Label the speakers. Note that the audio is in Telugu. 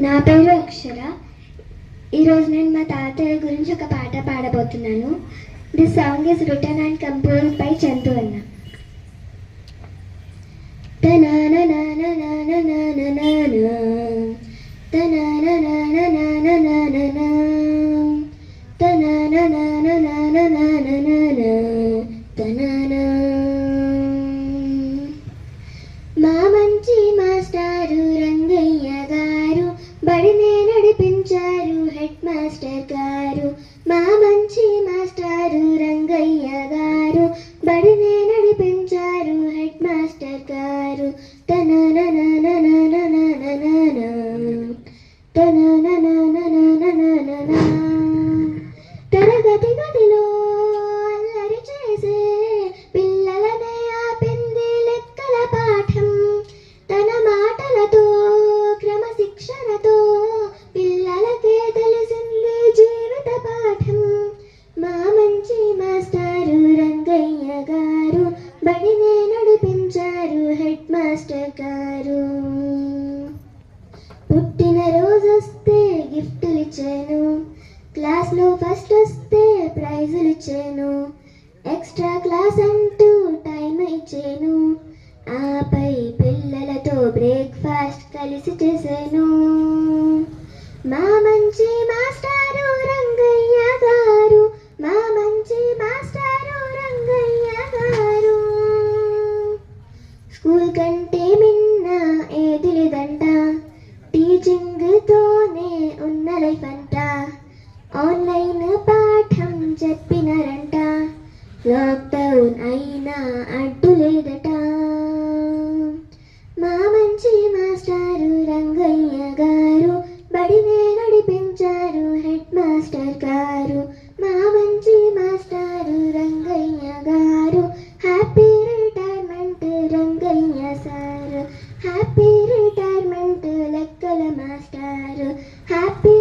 Speaker 1: నా పేరు అక్షర. ఈరోజు నేను మా తాతయ్య గురించి ఒక పాట పాడబోతున్నాను. This song is written and composed by Chandu అన్న. మా మంచి మాస్టారు రంగయ్య గారు బడినే నడిపించారు హెడ్ మాస్టర్ గారు. మా మంచి మాస్టారు రంగయ్య గారు బడినే నడిపించారు హెడ్ మాస్టర్ గారు. తరగతి గదిలో అల్లరి చేసే పిల్లలనే ఆపింది లెక్కల పాఠం. తన మాటలతో క్రమశిక్షణతో పిల్లలకే తెలిసింది జీవిత పాఠం. మా మంచి మాస్టారు రంగయ్య గారు బడినే నడిపించారు హెడ్ మాస్టర్ గారు. పుట్టిన రోజు వస్తే గిఫ్టులు ఇచ్చాను, క్లాస్లో ఫస్ట్ వస్తే ప్రైజులు ఇచ్చాను, ఎక్స్ట్రా క్లాస్ అంటూ టైం ఇచ్చాను, ఆపై పిల్లలతో బ్రేక్ఫాస్ట్ కలిసి చేశాను. మా మంచి మాస్టారు రంగయ్య గారు, మా మంచి మాస్టారు రంగయ్య గారు. స్కూల్ కంటే మిన్న ఏది లేదంట, టీచింగ్తోనే ఉన్న లైఫ్ అంట. ఆన్లైన్ పాఠం చెప్పినారంట, లాక్డౌన్ అయినా అడ్డు లేదట. మా మంచి మాస్టారు రంగయ్య గారు బడినే నడిపించారు హెడ్ మాస్టర్ గారు. మా మంచి మాస్టారు రంగయ్య గారు. Happy retirement Rangayya sir, happy retirement లెక్కల మాస్టారు, హ్యాపీ